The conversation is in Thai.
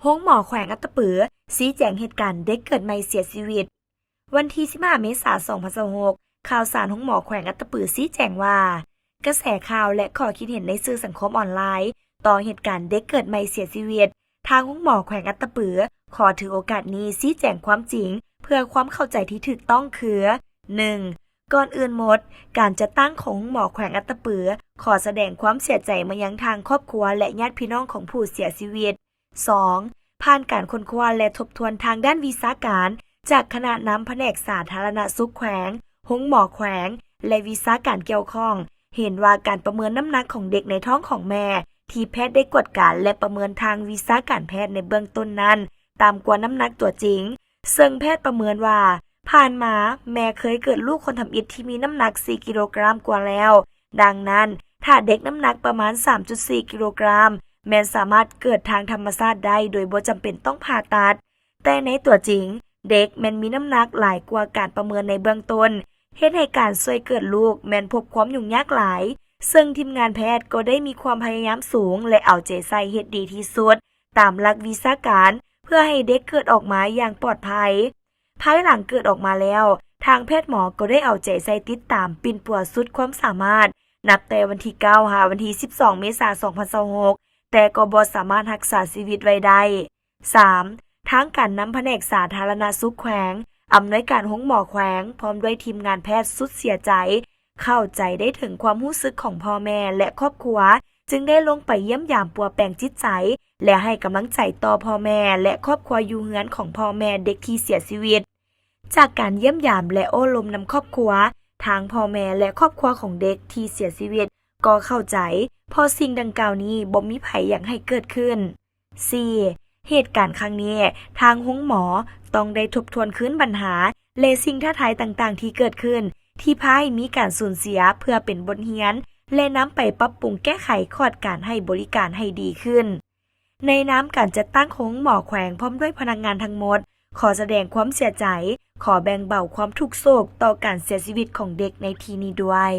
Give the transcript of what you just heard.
โรงหมอแขวงอัตตปือชี้แจงเหตุการณ์เด็กเกิดใหม่เสียชีวิตวันที่15เมษายน2026ข่าวสารโรงหมอแขวงอัตตปือชี้แจงว่ากระแสข่าวและข้อคิดเห็นในสื่อสังคมออนไลน์ต่อเหตุการณ์เด็กเกิดใหม่เสียชีวิตทางโรงหมอแขวงอัตตปือขอถือโอกาสนี้ชี้แจงความจริงเพื่อความเข้าใจที่ถูกต้องคือ 1. ก่อนอื่นหมดการจัดตั้งของโรงหมอแขวงอัตตปือขอแสดงความเสียใจมายังทางครอบครัวและญาติพี่น้องของผู้เสียชีวิต 2. ผ่านการค้นคว้าและทบทวนทางด้านวิชาการจากคณะนำแผนกสาธารณสุขแขวงโรงหมอแขวงและวิชาการเกี่ยวข้องเห็นว่าการประเมินน้ำหนักของเด็กในท้องของแม่ที่แพทย์ได้กวดการและประเมินทางวิชาการแพทย์ในเบื้องต้นนั้นต่ำกว่าน้ำหนักตัวจริงซึ่งแพทย์ประเมินว่าผ่านมาแม่เคยเกิดลูกคนทำอิฐที่มีน้ำหนัก4กิโลกรัมกว่าแล้วดังนั้นถ้าเด็กน้ำหนักประมาณ 3.4 กิโลกรัมแม่สามารถเกิดทางธรรมชาติได้โดยบ่จำเป็นต้องผ่าตัดแต่ในตัวจริงเด็กแม่นมีน้ำหนักหลายกว่าการประเมินในเบื้องต้นเฮ็ดให้การช่วยเกิดลูกแม่นพบความยุ่งยากหลายซึ่งทีมงานแพทย์ก็ได้มีความพยายามสูงและเอาใจใส่เฮ็ดดีที่สุดตามหลักวิชาการเพื่อให้เด็กเกิดออกมาอย่างปลอดภัยภายหลังเกิดออกมาแล้วทางแพทย์หมอก็ได้เอาใจใส่ติดตามปิ่นปัวสุดความสามารถนับแต่วันที่9หาวันที่12เมษายน2026แต่ก็บ่สามารถรักษาชีวิตไว้ได้ 3. ทางการนำแผนกสาธารณสุขแขวงอำนวยการโรงหมอแขวงพร้อมด้วยทีมงานแพทย์สุดเสียใจเข้าใจได้ถึงความรู้สึกของพ่อแม่และครอบครัวจึงได้ลงไปเยี่ยมยามปัวแปลงจิตใจและให้กำลังใจต่อพ่อแม่และครอบครัวอยู่เฮือนของพ่อแม่เด็กที่เสียชีวิตจากการเยี่ยมยามและโอ้ลมนำครอบครัวทางพ่อแม่และครอบครัวของเด็กที่เสียชีวิตก็เข้าใจพอสิ่งดังกล่าวนี้บ่มีไผอยากให้เกิดขึ้น 4. เหตุการณ์ครั้งนี้ทางโรงหมอต้องได้ทบทวนคืนปัญหาและสิ่งท้าทายต่างๆที่เกิดขึ้นที่พาให้มีการสูญเสียเพื่อเป็นบทเรียนและนำไปปรับปรุงแก้ไขคอร์สการให้บริการให้ดีขึ้นในนามการจัดตั้งของหมอแขวงพร้อมด้วยพนักงานทั้งหมดขอแสดงความเสียใจขอแบ่งเบาความทุกข์โศกต่อการเสียชีวิตของเด็กในที่นี้ด้วย